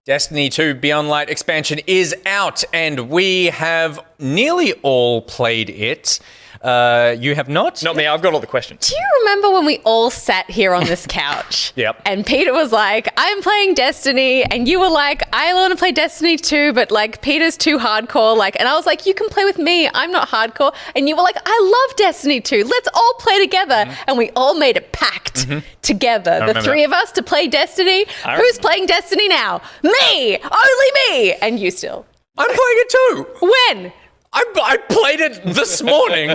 Destiny 2 Beyond Light expansion is out, and we have nearly all played it. You have not? Not me, I've got all the questions. Do you remember when we all sat here on this couch? Yep. And Peter was like, I'm playing Destiny. And you were like, I want to play Destiny 2, but like Peter's too hardcore. And I was like, you can play with me. I'm not hardcore. And you were like, I love Destiny 2. Let's all play together. Mm-hmm. And we all made a pact together. The three of us to play Destiny. Who's playing Destiny now? Me! Only me! And you still. I'm playing it too. When? I played it this morning.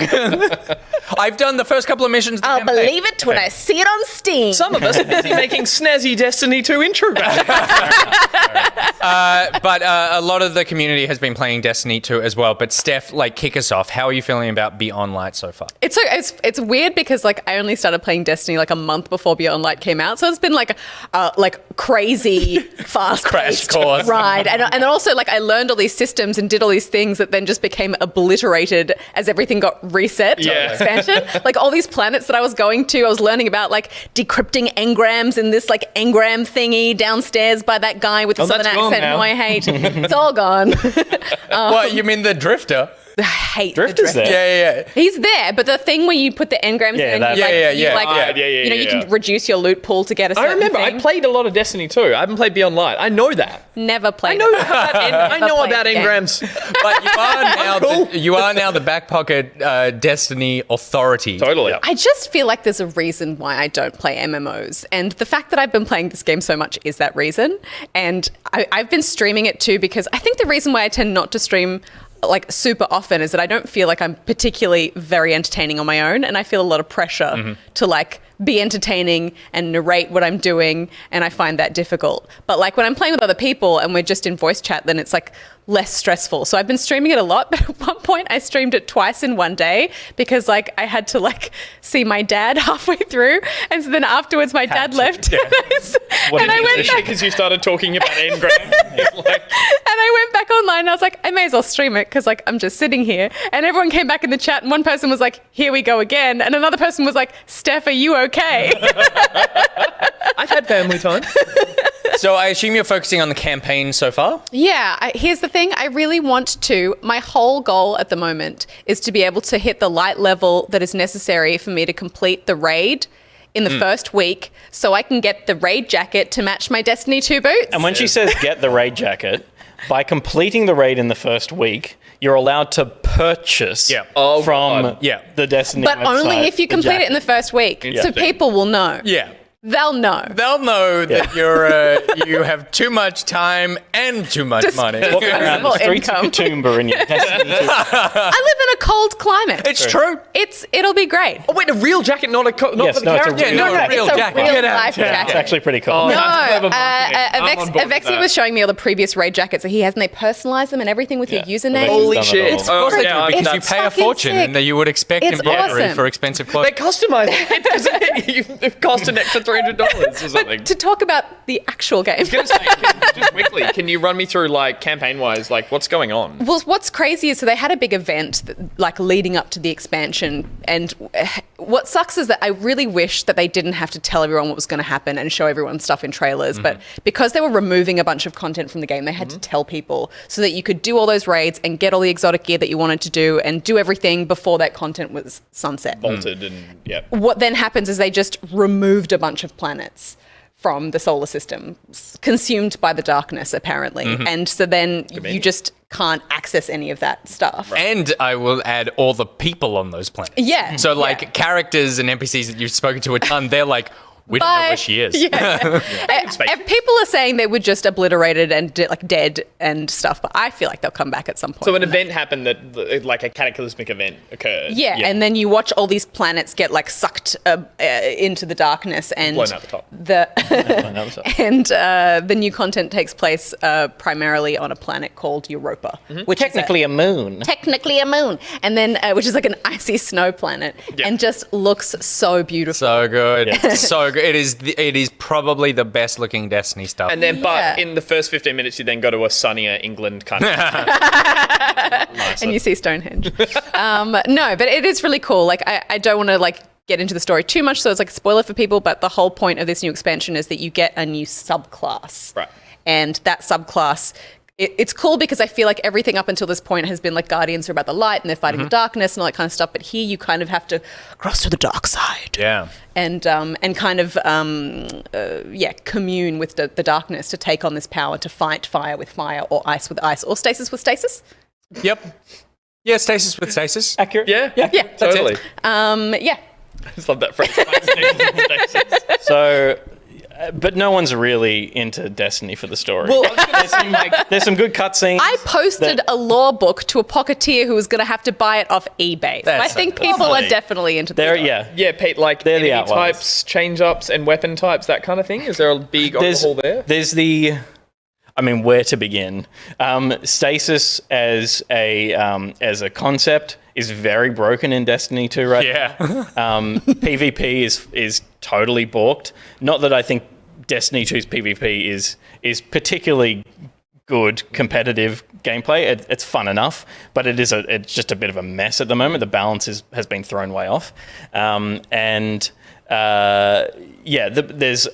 I've done the first couple of missions. I'll believe it when I see it on Steam. Some of us are busy making snazzy Destiny 2 intro graphics. But a lot of the community has been playing Destiny 2 as well. But Steph, kick us off. How are you feeling about Beyond Light so far? It's weird because I only started playing Destiny a month before Beyond Light came out, so it's been crazy fast crash course ride, and then also I learned all these systems and did all these things that then just became obliterated as everything got reset to expansion. All these planets that I was going to, I was learning about decrypting engrams in this engram thingy downstairs by that guy with the southern accent who I hate. It's all gone. What, you mean the Drifter? I hate Drifter's the Drifter. there. Yeah. He's there, but the thing where you put the engrams in, you can reduce your loot pool to get a certain I remember, thing. I played a lot of Destiny 2. I haven't played Beyond Light. I know that. Never played. I know about engrams. But you are now the back pocket Destiny authority. Totally. I just feel like there's a reason why I don't play MMOs. And the fact that I've been playing this game so much is that reason. And I've been streaming it too because I think the reason why I tend not to stream super often is that I don't feel like I'm particularly very entertaining on my own, and I feel a lot of pressure to be entertaining and narrate what I'm doing, and I find that difficult. But when I'm playing with other people and we're just in voice chat, then it's less stressful. So I've been streaming it a lot, but at one point I streamed it twice in one day because I had to see my dad halfway through, and so then afterwards my dad left. Yeah. And I went back because you started talking about engrams. And I went back online and I was like, I may as well stream it because I'm just sitting here. And everyone came back in the chat and one person was like, here we go again. And another person was like, Steph, are you okay? I've had family time. So I assume you're focusing on the campaign so far? Yeah. Here's the thing. I really want to. My whole goal at the moment is to be able to hit the light level that is necessary for me to complete the raid in the first week so I can get the raid jacket to match my Destiny 2 boots. And when she says get the raid jacket, by completing the raid in the first week, you're allowed to purchase from the Destiny But website, only if you complete it in the first week. So people will know. Yeah. They'll know. They'll know that you have too much time and too much money. Walking around the streets of Katoomba in your Destiny 2. I live in a cold climate. It's true. It'll be great. Oh, wait, a real jacket, not for the it's a character? real real It's jacket. a real Get out. life jacket. It's actually pretty cool. Oh, No, that's clever marketing. I'm on board with Avexia that. was showing me all the previous raid jackets that he has, and they personalize them and everything with your username. Holy Done it shit. all. It's Of course they do, yeah, because you it's pay a fucking fortune sick. and you would expect It's embroidery awesome. for expensive They clothes. customize it. It cost an extra $300 or something. But to talk about the actual game. Just quickly, can you run me through campaign-wise, what's going on? Well, what's crazy is so they had a big event leading up to the expansion, and what sucks is that I really wish that they didn't have to tell everyone what was going to happen and show everyone stuff in trailers, but because they were removing a bunch of content from the game, they had to tell people so that you could do all those raids and get all the exotic gear that you wanted to do and do everything before that content was sunset. Bolted and, What then happens is they just removed a bunch of planets from the solar system, consumed by the darkness, apparently. And so then you just can't access any of that stuff. And I will add all the people on those planets. Yeah. So characters and NPCs that you've spoken to a ton, they're We don't know where she is. And people are saying they were just obliterated and dead and stuff, but I feel like they'll come back at some point. So an event happened that, like a cataclysmic event occurred. Yeah, and then you watch all these planets get like sucked into the darkness and blown out the top. And the new content takes place primarily on a planet called Europa, which technically is a moon. Technically a moon, and then which is like an icy snow planet, and just looks so beautiful. So good, so good. It is probably the best looking Destiny stuff. And then, but in the first 15 minutes, you then go to a sunnier England country. And you see Stonehenge. No, but it is really cool. Like, I don't want to like get into the story too much, so it's like a spoiler for people, but the whole point of this new expansion is that you get a new subclass. Right. And that subclass, it's cool because I feel like everything up until this point has been like Guardians are about the light and they're fighting the darkness and all that kind of stuff, but here you kind of have to cross to the dark side. Yeah. And kind of, commune with the darkness to take on this power to fight fire with fire or ice with ice or stasis with stasis. Yep. Yeah, stasis with stasis. Accurate. Yeah, totally. Yeah. I just love that phrase. Stasis. So, but no one's really into Destiny for the story. Well, I was gonna say, there's some good cutscenes. I posted a lore book to a pocketeer who was going to have to buy it off eBay. So I think people are definitely into the story. yeah, Pete, like They're the enemy outliers. types, change-ups, and weapon types, that kind of thing. Is there a big overhaul there? There's where to begin? Stasis as a concept is very broken in Destiny 2 right now. PvP is totally balked. Not that I think Destiny 2's PvP is particularly good competitive gameplay. It's fun enough, but it's just a bit of a mess at the moment. The balance has been thrown way off. There's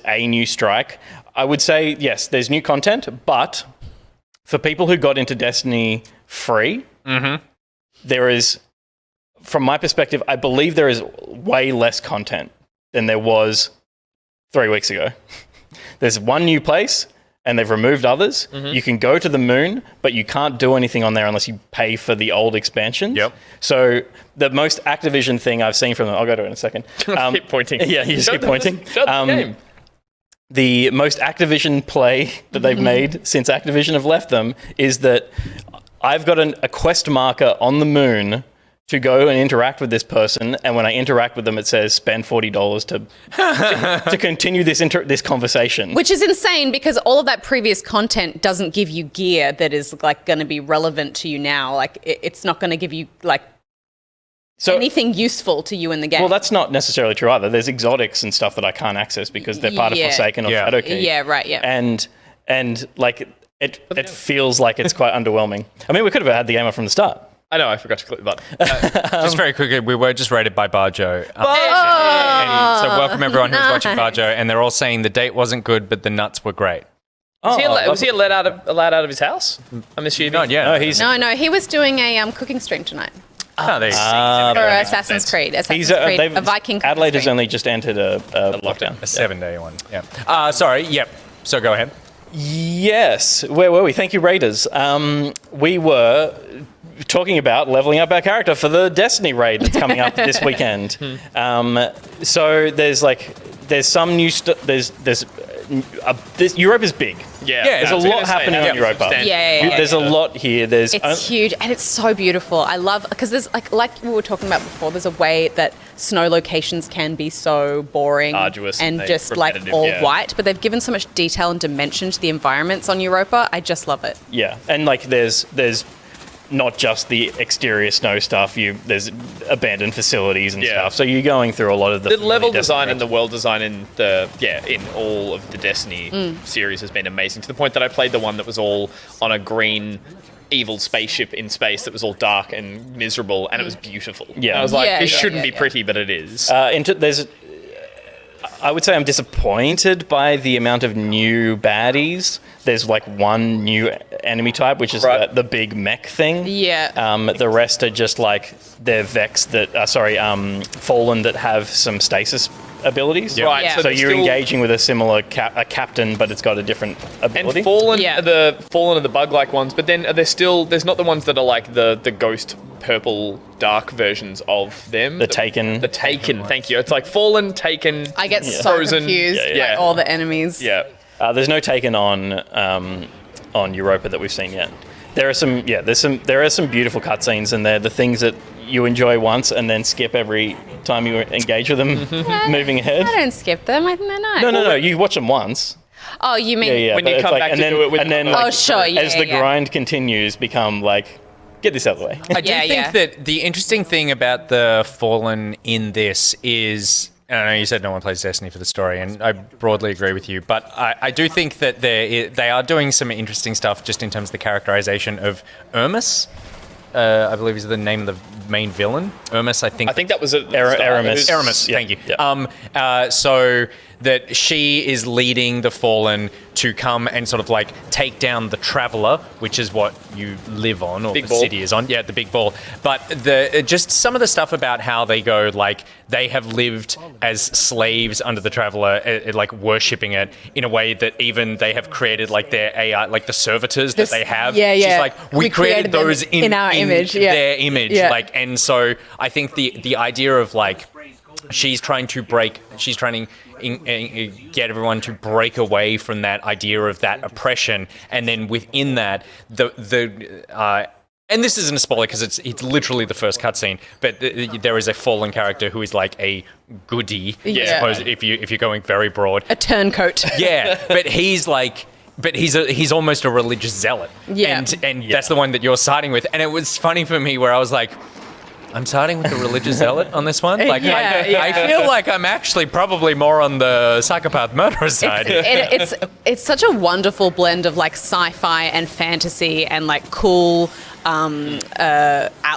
a new strike. I would say, yes, there's new content, but for people who got into Destiny free, there is, from my perspective, I believe there is way less content than there was 3 weeks ago. There's one new place, and they've removed others. You can go to the moon, but you can't do anything on there unless you pay for the old expansions. Yep. So the most Activision thing I've seen from them, I'll go to it in a second. Keep pointing. Yeah, you just keep pointing. Shut the game. The most Activision play that they've made since Activision have left them is that I've got a quest marker on the moon to go and interact with this person, and when I interact with them, it says spend $40 to continue this conversation. Which is insane because all of that previous content doesn't give you gear that is like going to be relevant to you now. Like it's not going to give you like anything useful to you in the game. Well, that's not necessarily true either. There's exotics and stuff that I can't access because they're part of Forsaken or Shadowkeep. Yeah, right, yeah. And like it feels like it's quite underwhelming. I mean, we could have had the game up from the start. I know, I forgot to click the button. Just very quickly, we were just rated by Barjo. And so welcome everyone who's watching Barjo, and they're all saying the date wasn't good, but the nuts were great. Was he allowed out of his house? I'm assuming. Not yet. No, he was doing a cooking stream tonight. There you For Assassin's Creed. A Viking cooking Adelaide has stream. only just entered a lockdown. A 7-day one. Yeah. Sorry. Yep. So go ahead. Yes. Where were we? Thank you, Raiders. We were talking about leveling up our character for the Destiny raid that's coming up this weekend. So there's some new stuff. Europa's big. Yeah. There's a lot happening on Europa. There's a lot here. It's huge and it's so beautiful. I love because there's like we were talking about before. There's a way that snow locations can be so boring, arduous, and just like all white. But they've given so much detail and dimension to the environments on Europa. I just love it. Yeah, and like there's not just the exterior snow stuff. There's abandoned facilities and stuff. So you're going through a lot of the level design and the world design in all of the Destiny series has been amazing, to the point that I played the one that was all on a green evil spaceship in space that was all dark and miserable, and it was beautiful. Yeah, and I was like, this shouldn't be pretty, but it is. I would say I'm disappointed by the amount of new baddies. There's like one new enemy type, which is the big mech thing. Yeah. The rest are just like they're Vex Fallen that have some stasis abilities. Right, Yeah. so So there's you're still- engaging with a similar a captain, but it's got a different ability. And Fallen, Yeah. the Fallen are the bug-like ones, but then there's not the ones that are like the ghost purple dark versions of them. The Taken. The Taken, thank you. It's like Fallen, Taken, I get so Frozen. confused Yeah. by all the enemies. Yeah. There's no Taken on Europa that we've seen yet. There are some beautiful cutscenes, and they're the things that you enjoy once and then skip every time you engage with them, moving ahead. I don't skip them. I think they're nice. No. You watch them once. Oh, you mean? Yeah. When but you it's come like, back and to then, do it with and then the- like, Oh, sure, yeah, as the yeah. grind continues, become like, get this out of the way. I do Yeah, think yeah. that the interesting thing about the Fallen in this is, and I know you said no one plays Destiny for the story, and I broadly agree with you, but I do think that they are doing some interesting stuff just in terms of the characterization of Ermus. I believe is the name of the main villain. Ermus, I think. I think that was a Aramis. Aramis, Yeah, thank you. yeah. So that she is leading the Fallen to come and sort of like take down the Traveler, which is what you live on, or Big the ball. city is on. Yeah, the big ball. But just some of the stuff about how they go, like they have lived as slaves under the Traveler, like worshipping it in a way that even they have created like their AI, like the servitors that they have. yeah, yeah. She's like, we We created created them those in our image, yeah. their image, Yeah. like. And so I think the idea of like she's trying to get everyone to break away from that idea of that oppression, and then within that and this isn't a spoiler because it's literally the first cutscene, but there is a Fallen character who is like a goodie, I suppose, if you're going very broad. A turncoat. Yeah, but he's like. But he's almost a religious zealot. Yeah. And that's the one that you're siding with. And it was funny for me where I was like, I'm siding with the religious zealot on this one. Like, I feel like I'm actually probably more on the psychopath murderer side. It's such a wonderful blend of like sci-fi and fantasy and like cool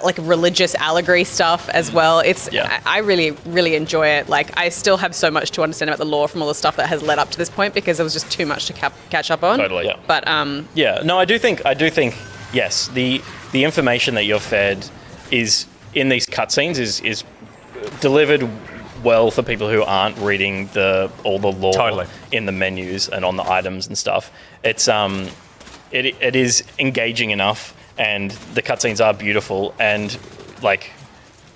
like religious allegory stuff as well. I really enjoy it. Like I still have so much to understand about the lore from all the stuff that has led up to this point because there was just too much to catch up on. Totally. Yeah. But No, I do think yes, the information that you're fed is in these cutscenes is delivered well for people who aren't reading all the lore Totally. in the menus and on the items and stuff. It's it is engaging enough, and the cutscenes are beautiful, and like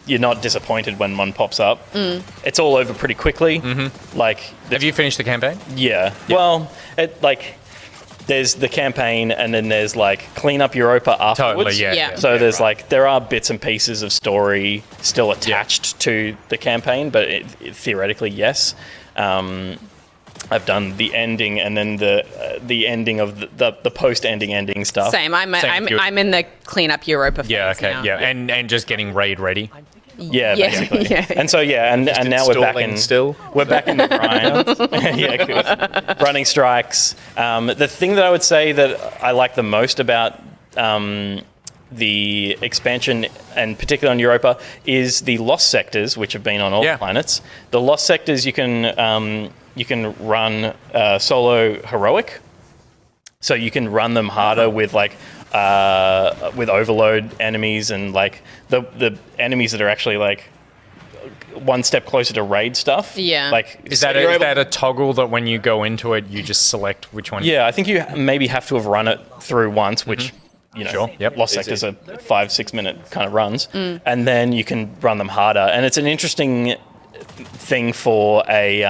you're not disappointed when one pops up. It's all over pretty quickly. Mm-hmm. Like, Have you finished the campaign? yeah. Well, there's the campaign, and then there's like clean up Europa afterwards. Totally, yeah. Yeah. So there's like there are bits and pieces of story still attached to the campaign, but theoretically, yes. I've done the ending and then the ending of the post-ending stuff. same. I'm Same. in the clean up Europa phase Yeah, okay, now. yeah. And just getting raid ready. Yeah, Yeah, basically. yeah. And so and now we're back in still. We're back in the grind. Yeah, good. Running strikes. The thing that I would say that I like the most about the expansion, and particularly on Europa, is the lost sectors, which have been on all Yeah. planets. The lost sectors you can run solo heroic, so you can run them harder with with overload enemies and like the enemies that are actually like one step closer to raid stuff. Yeah. Like Is that a toggle that when you go into it, you just select which one? yeah, I think you maybe have to have run it through once, which Sure, yep. Lost sectors are 5-6 minute kind of runs, and then you can run them harder, and it's an interesting thing for a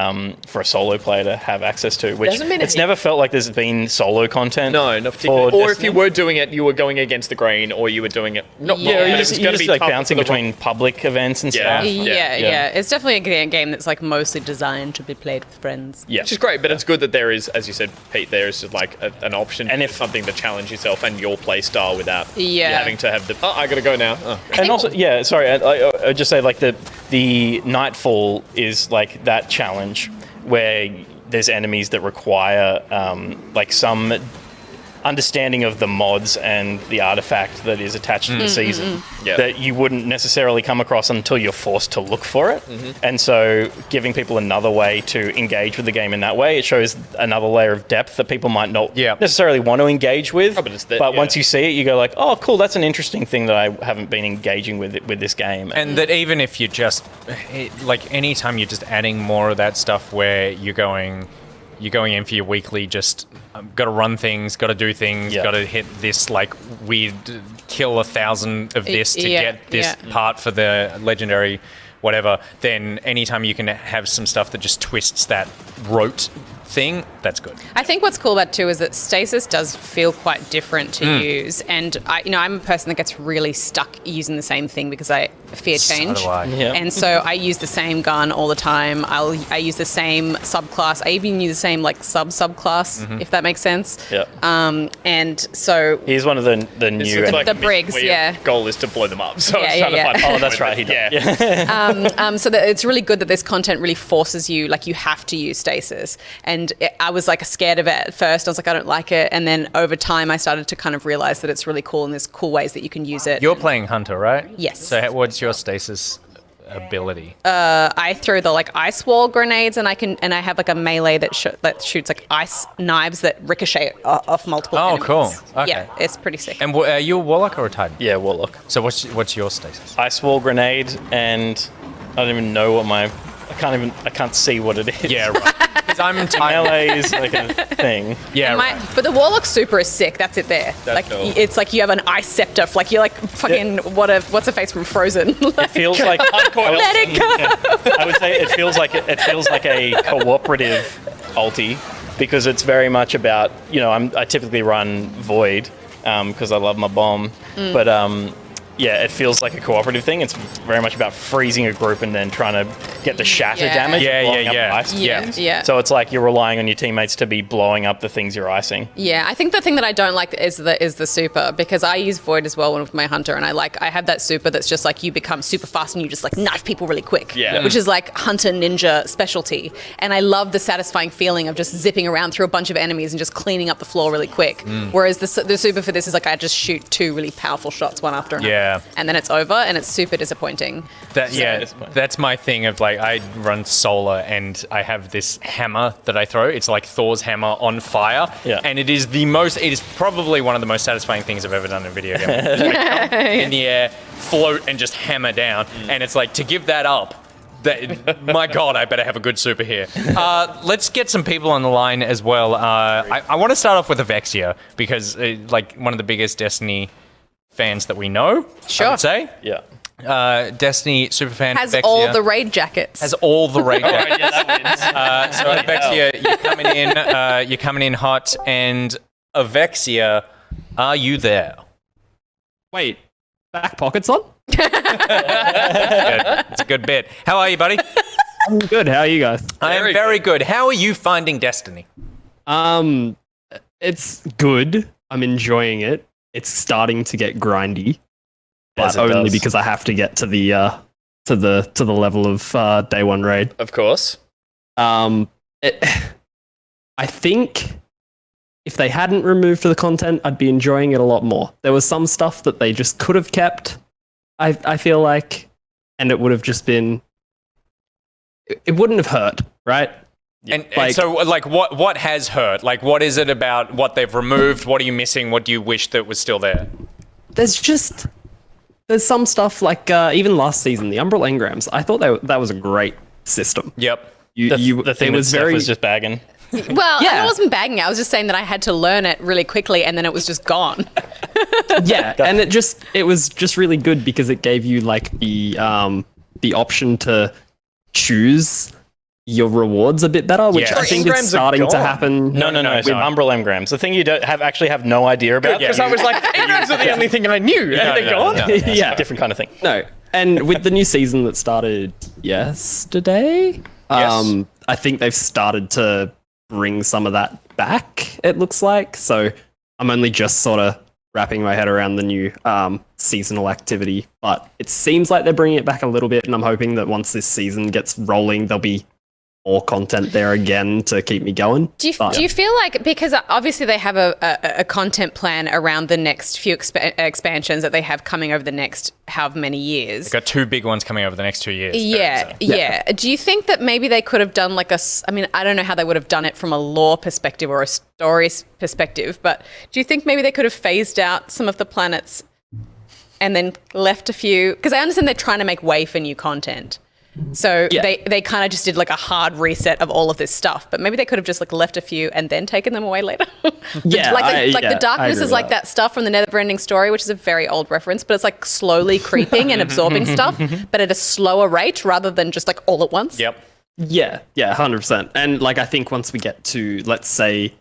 solo player to have access to, which Doesn't mean it's never felt like there's been solo content. No, not particularly. for Or if Destiny. you were doing it, you were going against the grain, or you were doing it. Not Yeah, wrong, or but you it's you're going to just be like tough bouncing for the between public events and Yeah. stuff. Yeah. It's definitely a game that's like mostly designed to be played with friends. Yeah. Which is great, but it's good that there is, as you said, Pete, there is just like an option And and if- if something to challenge yourself and your play style without Yeah. you having to have I gotta go now. Oh. And also, yeah, sorry, I just say like the Nightfall is like that challenge where there's enemies that require like some understanding of the mods and the artifact that is attached to the season that you wouldn't necessarily come across until you're forced to look for it. And so giving people another way to engage with the game in that way, it shows another layer of depth that people might not necessarily want to engage with. But once you see it, you go like, oh, cool, that's an interesting thing that I haven't been engaging with this game. And that even if you're just, like, anytime you're just adding more of that stuff where you're going in for your weekly, just got to run things, got to do things, got to hit this, like, weird kill 1,000 of this to get this part for the legendary whatever, then anytime you can have some stuff that just twists that rote thing, that's good. I think what's cool about it too is that Stasis does feel quite different to use, and I'm a person that gets really stuck using the same thing because I fear change. So do I. Yeah. And so I use the same gun all the time. I use the same subclass. I even use the same like subclass, if that makes sense. Yeah. And so He's one of the new the Briggs, where your goal is to blow them up. So Yeah, I was trying yeah, to find Oh, that's right. He does. Yeah. so that it's really good that this content really forces you, like, you have to use Stasis. And I was like scared of it at first. I was like, I don't like it. And then over time, I started to kind of realize that it's really cool and there's cool ways that you can use it. You're playing Hunter, right? Yes. So what's your Stasis ability? I throw the like ice wall grenades, and I have like a melee that shoots like ice knives that ricochet off multiple enemies. Cool. Okay. Yeah, it's pretty sick. And are you a Warlock or a Titan? Yeah, Warlock. So what's your Stasis? Ice wall grenade, and I don't even know what I can't see what it is. Yeah, right. Because I'm melee is like a thing. Yeah, right. But the Warlock super is sick. That's it there. That's cool. It's like you have an ice scepter. Like you're like fucking what's her face from Frozen. It feels like let it go. I would say it feels like a cooperative ulti because it's very much about I typically run Void because I love my bomb, but it feels like a cooperative thing. It's very much about freezing a group and then trying to get the shatter damage. Yeah. So it's like you're relying on your teammates to be blowing up the things you're icing. Yeah, I think the thing that I don't like is the super, because I use Void as well with my Hunter, and I have that super that's just like you become super fast and you just like knife people really quick, which is like Hunter Ninja specialty. And I love the satisfying feeling of just zipping around through a bunch of enemies and just cleaning up the floor really quick. Whereas the super for this is like I just shoot 2 really powerful shots one after another. Yeah. And then it's over, and it's super disappointing. That's my thing of like I run solar and I have this hammer that I throw. It's like Thor's hammer on fire. Yeah. And it is probably one of the most satisfying things I've ever done in a video game. In the air, float and just hammer down. And it's like to give that up. My God, I better have a good super here. Let's get some people on the line as well. I want to start off with Avexia because like one of the biggest Destiny fans that we know, I would say. Yeah. Destiny superfan Has Avexia. all the raid jackets. Has all the raid jackets. Yeah, that wins. So Avexia, you're coming in hot, and Avexia, are you there? Wait, back pockets on? Good. It's a good bit. How are you, buddy? I'm good. How are you guys? I am very good. How are you finding Destiny? It's good. I'm enjoying it. It's starting to get grindy, but only because I have to get to the level of day one raid. Of course. I think if they hadn't removed the content, I'd be enjoying it a lot more. There was some stuff that they just could have kept, I feel like, and it would have just been... It wouldn't have hurt, right? And so, like, what has hurt? Like, what is it about what they've removed? What are you missing? What do you wish that was still there? There's some stuff, like, even last season, the Umbral Engrams, I thought that was a great system. Yep. The thing was just bagging. Well, I wasn't bagging it. I was just saying that I had to learn it really quickly, and then it was just gone. Yeah, and it was just really good because it gave you like the option to choose your rewards a bit better, which I think is starting to happen. No. With Umbral Engrams, the thing you don't have no idea about. Because I was like, Engrams are the only thing I knew. And they're gone. Yeah, different kind of thing. No, and with the new season that started yesterday, I think they've started to bring some of that back. It looks like so. I'm only just sort of wrapping my head around the new seasonal activity, but it seems like they're bringing it back a little bit, and I'm hoping that once this season gets rolling, there'll be more content there again to keep me going. Do you feel like, because obviously they have a content plan around the next few expansions that they have coming over the next however many years? They've got 2 big ones coming over the next 2 years. Yeah. Do you think that maybe they could have done like I mean, I don't know how they would have done it from a lore perspective or a story perspective, but do you think maybe they could have phased out some of the planets and then left a few? Because I understand they're trying to make way for new content. So they kind of just did like a hard reset of all of this stuff, but maybe they could have just like left a few and then taken them away later. The darkness is like that stuff from the Neverending Story, which is a very old reference, but it's like slowly creeping and absorbing stuff, but at a slower rate rather than just like all at once. Yep. Yeah, 100%. And like, I think once we get to, let's say,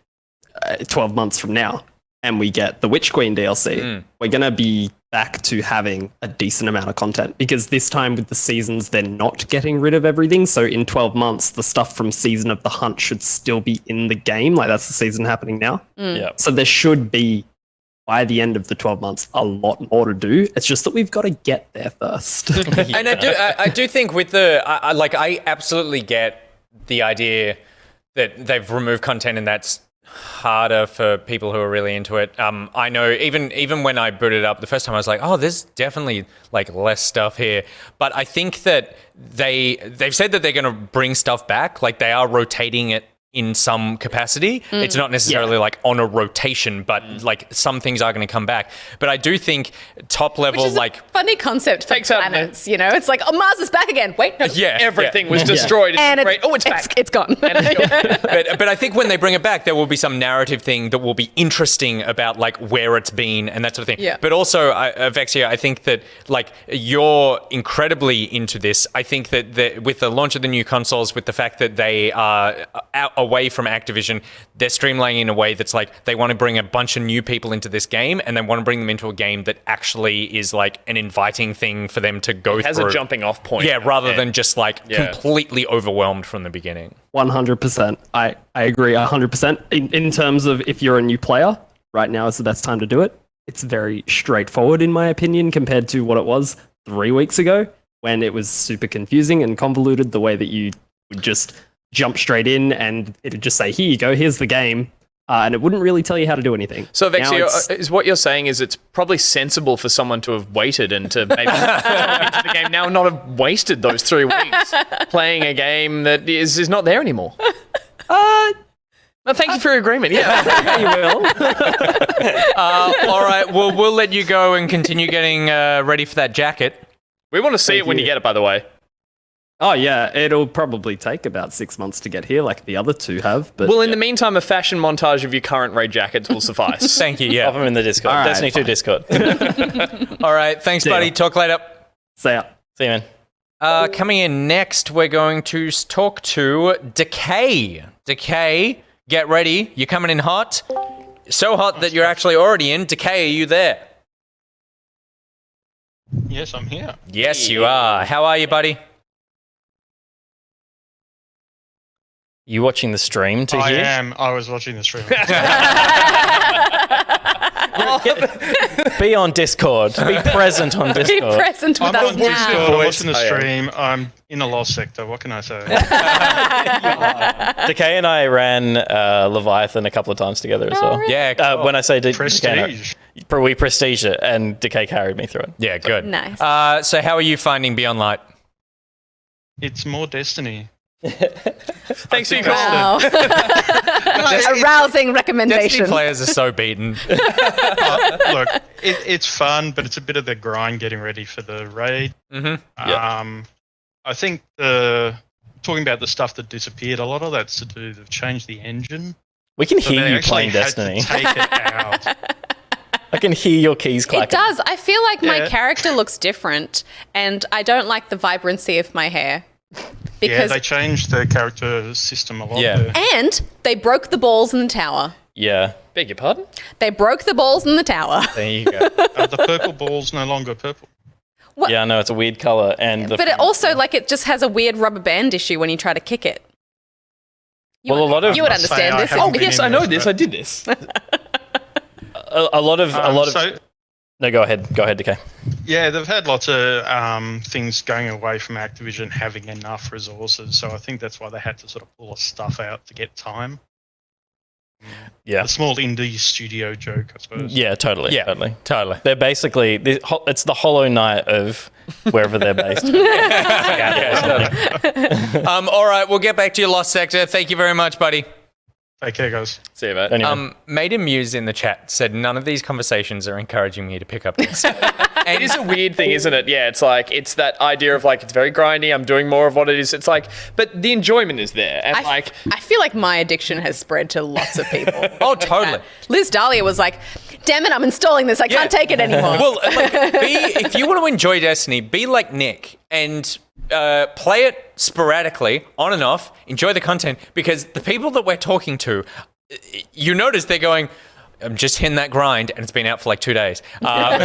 12 months from now, and we get the Witch Queen DLC, we're going to be back to having a decent amount of content, because this time with the seasons, they're not getting rid of everything. So in 12 months, the stuff from Season of the Hunt should still be in the game. Like, that's the season happening now. So there should be, by the end of the 12 months, a lot more to do. It's just that we've got to get there first. And I do think with I absolutely get the idea that they've removed content and that's harder for people who are really into it. I know even when I booted it up the first time, I was like, oh, there's definitely like less stuff here. But I think that they've said that they're going to bring stuff back. Like, they are rotating it in some capacity. It's not necessarily like on a rotation, but like some things are going to come back. But I do think top level, Which is like, a funny concept for planets, you know? It's like, oh, Mars is back again. Wait, no. Everything was destroyed. And it's back. It's gone. And it's gone. but I think when they bring it back, there will be some narrative thing that will be interesting about like where it's been and that sort of thing. Yeah. But also, Vexia, I think that like you're incredibly into this. I think that with the launch of the new consoles, with the fact that they are away from Activision, they're streamlining in a way that's like they want to bring a bunch of new people into this game, and they want to bring them into a game that actually is like an inviting thing for them to go through. Has a jumping off point. Yeah, rather than just like completely overwhelmed from the beginning. 100%. I agree 100%. In terms of if you're a new player, right now is the best time to do it. It's very straightforward, in my opinion, compared to what it was 3 weeks ago, when it was super confusing and convoluted, the way that you would just jump straight in and it'd just say, here you go, here's the game. And it wouldn't really tell you how to do anything. So, Vexio, is what you're saying is it's probably sensible for someone to have waited and to maybe into the game now and not have wasted those 3 weeks playing a game that is not there anymore. Well, thank you for your agreement. Yeah, you will. All right, well, we'll let you go and continue getting ready for that jacket. We want to see it when you get it, by the way. Oh, yeah, it'll probably take about 6 months to get here, like the other two have. But well, in the meantime, a fashion montage of your current raid jackets will suffice. Thank you, yeah. Pop them in the Discord. All right, Destiny 2 Discord. All right, thanks, buddy. Talk later. See ya. See you, man. Coming in next, we're going to talk to Decay. Decay, get ready. You're coming in hot. So hot that you're actually already in. Decay, are you there? Yes, I'm here. Yes, you are. How are you, buddy? You watching the stream to I hear? am. I was watching the stream. Be on Discord. Be present on Be Discord. present with I'm us on now. Discord. I'm watching the stream. I'm in a lost sector. What can I say? Decay and I ran Leviathan a couple of times together as well. Yeah, cool. When I say Prestige. we prestige it, and Decay carried me through it. Yeah, good. Nice. So how are you finding Beyond Light? It's more Destiny. Thanks for your call. Wow. A rousing recommendation. Destiny players are so beaten. Look, it's fun, but it's a bit of the grind getting ready for the raid. Mm-hmm. I think talking about the stuff that disappeared, a lot of that's to do. They've changed the engine. We can So hear they you actually playing had Destiny. to take it out. I can hear your keys clacking. It does. I feel like my Yeah. character looks different, and I don't like the vibrancy of my hair. Yeah, Because they changed the character system a lot. Yeah. there. and they broke the balls in the tower. Yeah. Beg your pardon? They broke the balls in the tower. There you go. Are the purple balls no longer purple? What? Yeah, no, it's a weird color, and But it also, like, it just has a weird rubber band issue when you try to kick it. You Well, a lot of- you would I must say understand I this. haven't Oh, been yes, in I know this, this. but- I did this. a lot of So No, go ahead, Decay. Yeah, they've had lots of things going away from Activision having enough resources, so I think that's why they had to sort of pull stuff out to get time. Yeah. A small indie studio joke, I suppose. Yeah, totally. Yeah, Totally. totally. They're basically, it's the Hollow Knight of wherever they're based. All right, we'll get back to your Lost Sector. Thank you very much, buddy. Take care, guys. See you, mate. Anyway. Maiden Muse in the chat said none of these conversations are encouraging me to pick up this. It is a weird thing, isn't it? Yeah, it's like, it's that idea of like, it's very grindy, I'm doing more of what it is. It's like, but the enjoyment is there. And I feel like my addiction has spread to lots of people. Oh, totally. Liz Dahlia was like, damn it, I'm installing this. I can't take it anymore. Well, if you want to enjoy Destiny, be like Nick and play it sporadically, on and off, enjoy the content, because the people that we're talking to, you notice they're going, I'm just hitting that grind, and it's been out for like 2 days. Like,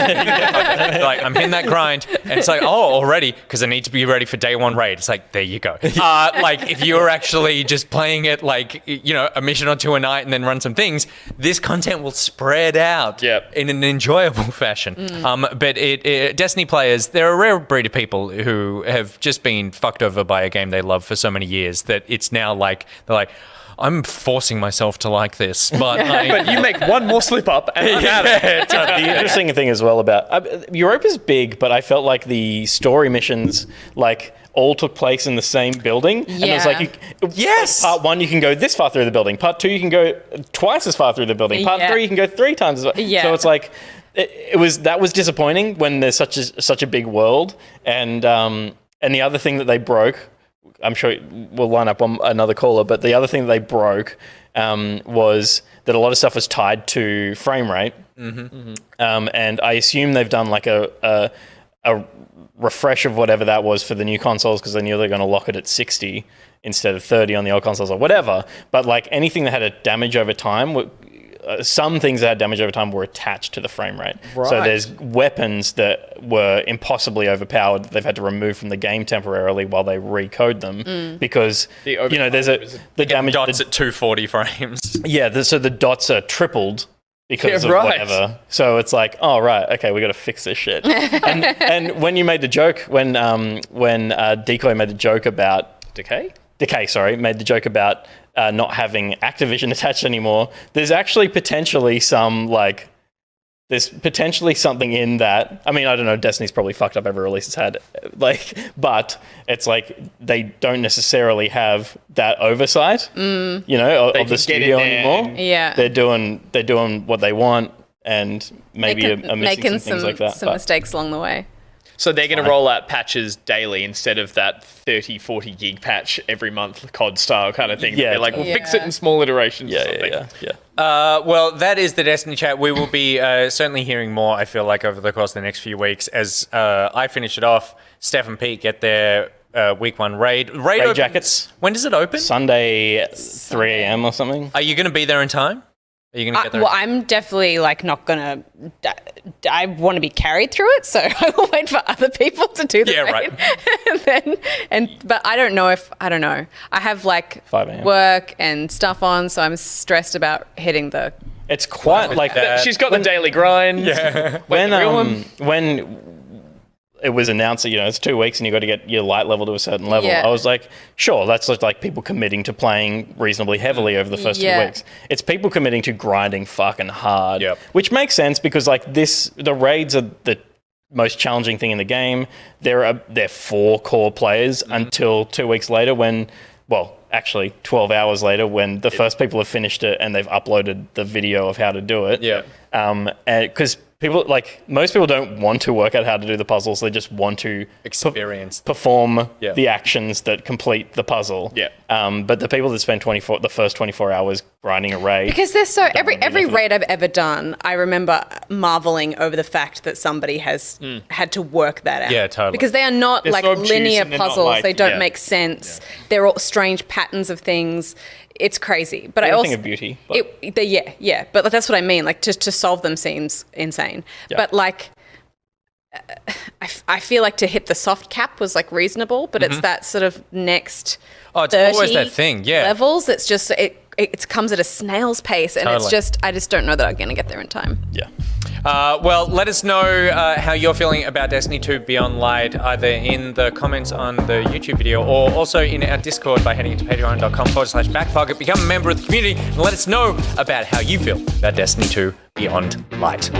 I'm hitting that grind, and it's like, oh, already, because I need to be ready for day one raid. It's like, there you go. Like, if you're actually just playing it like, you know, a mission or two a night and then run some things, this content will spread out in an enjoyable fashion. But Destiny players, they're a rare breed of people who have just been fucked over by a game they love for so many years that it's now like, they're like, I'm forcing myself to like this, but but you make one more slip up and I'm out of it. The interesting thing as well about Europa's big, but I felt like the story missions like all took place in the same building. And it was like, yes, part one you can go this far through the building. Part two you can go twice as far through the building. Part three you can go 3 times as far. Yeah. So it's like that was disappointing when there's such a big world. And the other thing that they broke, I'm sure we'll line up on another caller, but the other thing that they broke was that a lot of stuff was tied to frame rate. And I assume they've done like a refresh of whatever that was for the new consoles because they knew they're going to lock it at 60 instead of 30 on the old consoles or whatever. But like anything that had a damage over time, some things that had damage over time were attached to the frame rate. Right. So there's weapons that were impossibly overpowered that they've had to remove from the game temporarily while they recode them because there's the damage dots at 240 frames. Yeah, so the dots are tripled because of whatever. So it's like, oh right, okay, we got to fix this shit. and when you made the joke, when Decoy made the joke about Decay, made the joke about not having Activision attached anymore, there's actually potentially something in that. I mean, I don't know, Destiny's probably fucked up every release it's had, but it's like they don't necessarily have that oversight, of the studio anymore. Yeah. They're doing what they want and maybe are missing making some things like that. some mistakes along the way. So they're going to roll out patches daily instead of that 30, 40 gig patch every month, COD style kind of thing. Yeah, they're like, we'll fix it in small iterations. Yeah. Well, that is the Destiny chat. We will be certainly hearing more, I feel like, over the course of the next few weeks. As I finish it off, Steph and Pete get their week one raid. Raid jackets. When does it open? Sunday, 3 a.m. or something. Are you going to be there in time? Are you going to get there? Well, I'm definitely like not gonna. I want to be carried through it, so I will wait for other people to do the raid. Right. But I don't know. I have like 5 a.m. work and stuff on, so I'm stressed about hitting the. It's quite like she's got the daily grind. Yeah. When it was announced that it's 2 weeks and you got to get your light level to a certain level, Yeah. I was like, sure, that's like people committing to playing reasonably heavily over the first 2 weeks. It's people committing to grinding fucking hard, which makes sense because like the raids are the most challenging thing in the game. They're 4 core players until 2 weeks later actually 12 hours later when the first people have finished it and they've uploaded the video of how to do it. Yeah. Because most people don't want to work out how to do the puzzles. They just want to perform the actions that complete the puzzle. Yeah. But the people that spend the first 24 hours grinding a raid, because they're so every raid I've ever done, I remember marveling over the fact that somebody has had to work that out. Yeah, totally. Because they are not They're like so obtuse linear and they're not puzzles. like- they don't make sense. Yeah. They're all strange patterns of things. It's crazy. But everything of beauty. But. But that's what I mean. Like to solve them seems insane. Yeah. But like, I feel like to hit the soft cap was like reasonable, but it's that sort of next. Oh, it's 30 always that thing. Yeah. Levels. It's just it comes at a snail's pace, and it's just I just don't know that I'm going to get there in time. Yeah. Well, let us know how you're feeling about Destiny 2 Beyond Light, either in the comments on the YouTube video or also in our Discord by heading to patreon.com/backpocket. Become a member of the community and let us know about how you feel about Destiny 2 Beyond Light.